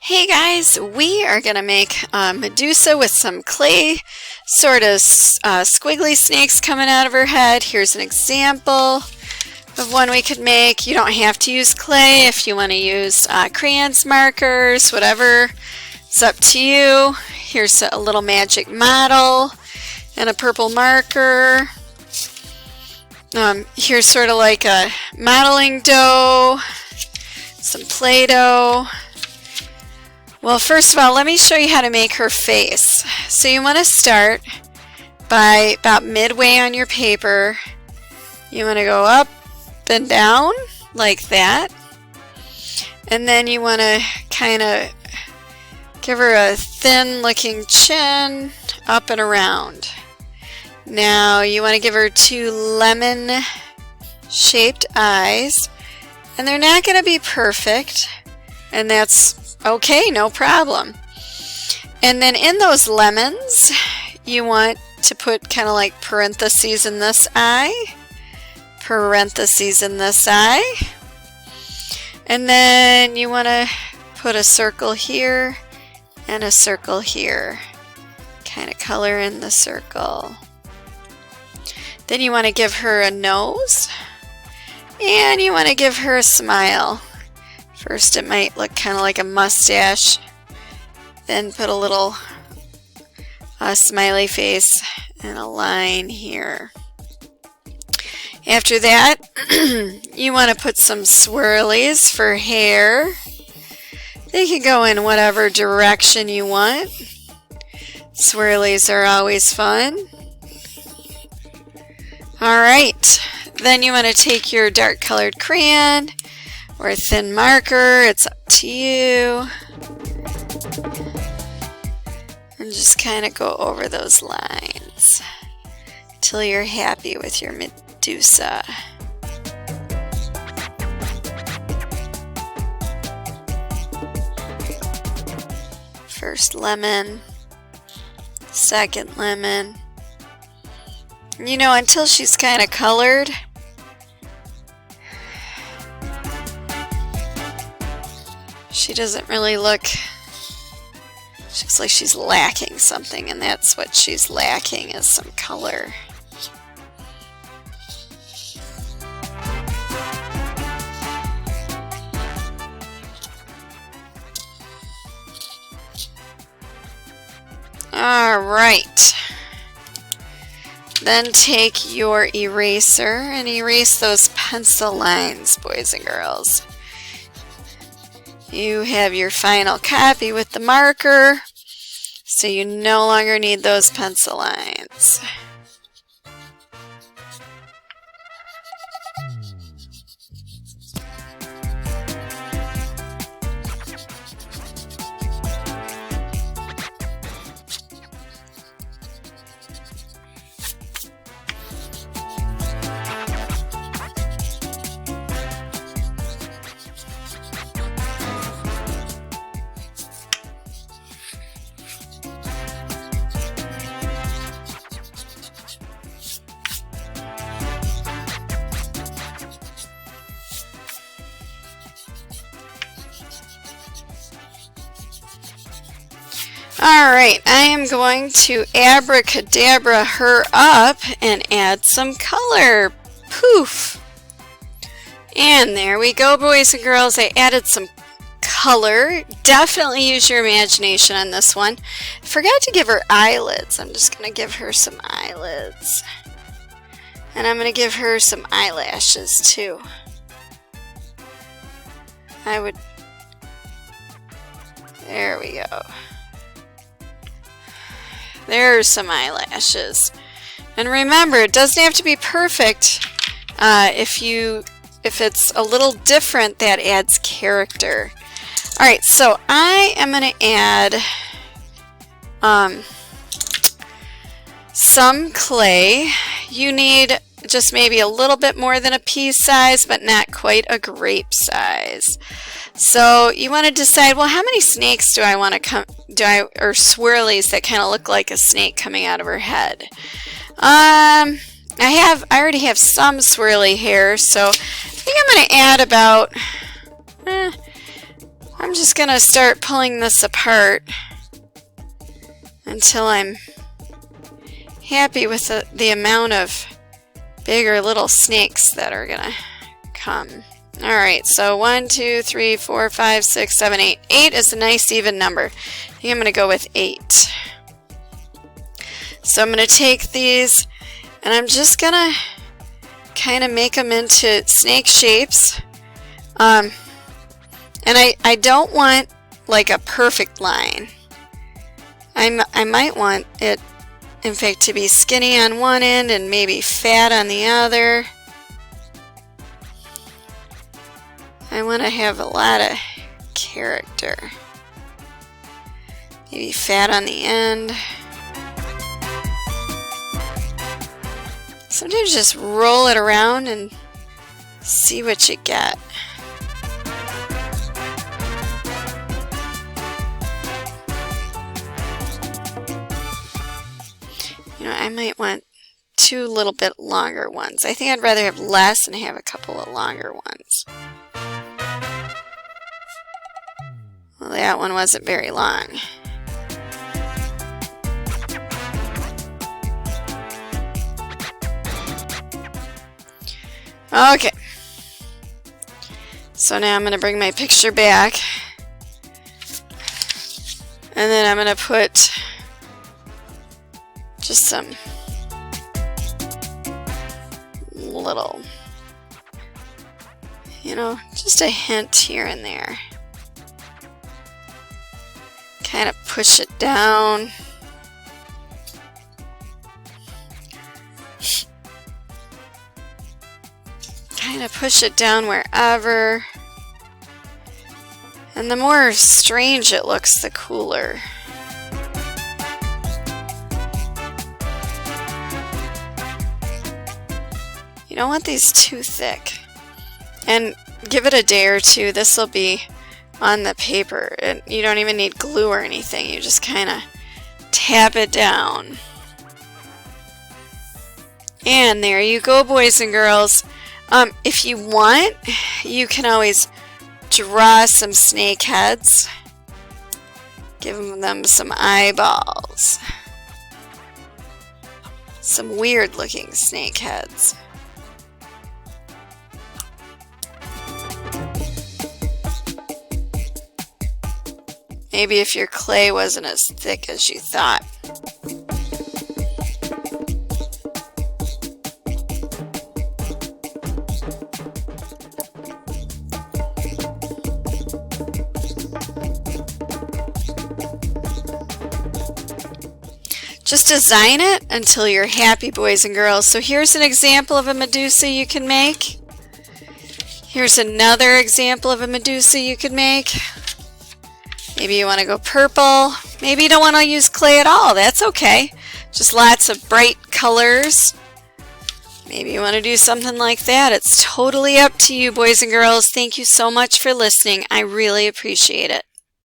Hey guys, we are going to make Medusa with some clay, sort of squiggly snakes coming out of her head. Here's an example of one we could make. You don't have to use clay if you want to use crayons, markers, whatever. It's up to you. Here's a little magic model and a purple marker. Here's sort of like a modeling dough, some Play-Doh. Well, first of all, let me show you how to make her face. So you want to start by about midway on your paper. You want to go up and down like that. And then you want to kind of give her a thin looking chin up and around. Now you want to give her two lemon shaped eyes. And they're not going to be perfect. And that's okay, no problem. And then in those lemons, you want to put kind of like parentheses in this eye, parentheses in this eye. And then you want to put a circle here and a circle here. Kind of color in the circle. Then you want to give her a nose. And you want to give her a smile. First it might look kind of like a mustache, then put a little smiley face and a line here. After that, you want to put some swirlies for hair. They can go in whatever direction you want. Swirlies are always fun. Alright, then you want to take your dark colored crayon or a thin marker, it's up to you. And just kind of go over those lines until you're happy with your Medusa. First lemon, second lemon. You know, until she's kind of colored, she doesn't really look, she looks like she's lacking something, and that's what she's lacking, is some color. Alright. Then take your eraser and erase those pencil lines, boys and girls. You have your final copy with the marker, so you no longer need those pencil lines. Alright, I am going to abracadabra her up and add some color. Poof! And there we go, boys and girls. I added some color. Definitely use your imagination on this one. I forgot to give her eyelids. I'm just going to give her some eyelids. And I'm going to give her some eyelashes too. There we go. There's some eyelashes. And remember, it doesn't have to be perfect. If it's a little different, that adds character. Alright, so I am going to add some clay. You need just maybe a little bit more than a pea size, but not quite a grape size. So you want to decide, well, how many snakes do I want to or swirlies that kind of look like a snake coming out of her head? I already have some swirly hair, so I think I'm going to add about I'm just going to start pulling this apart until I'm happy with the amount of big or little snakes that are going to come. Alright, so 1, 2, 3, 4, 5, 6, 7, 8. 8 is a nice even number. I think I'm going to go with 8. So I'm going to take these and I'm just going to kind of make them into snake shapes. And I don't want like a perfect line. I might want it, in fact, to be skinny on one end and maybe fat on the other. I want to have a lot of character. Maybe fat on the end. Sometimes just roll it around and see what you get. You know, I might want 2 little bit longer ones. I think I'd rather have less and have a couple of longer ones. Well, that one wasn't very long. Okay. So now I'm going to bring my picture back. And then I'm going to put just some little, you know, just a hint here and there. Kind of push it down. Kind of push it down wherever. And the more strange it looks, the cooler. You don't want these too thick. And give it a day or two. This will be on the paper. And you don't even need glue or anything. You just kind of tap it down. And there you go, boys and girls. If you want, you can always draw some snake heads. Give them some eyeballs. Some weird looking snake heads. Maybe if your clay wasn't as thick as you thought. Just design it until you're happy, boys and girls. So here's an example of a Medusa you can make. Here's another example of a Medusa you could make. Maybe you want to go purple. Maybe you don't want to use clay at all. That's okay. Just lots of bright colors. Maybe you want to do something like that. It's totally up to you, boys and girls. Thank you so much for listening. I really appreciate it.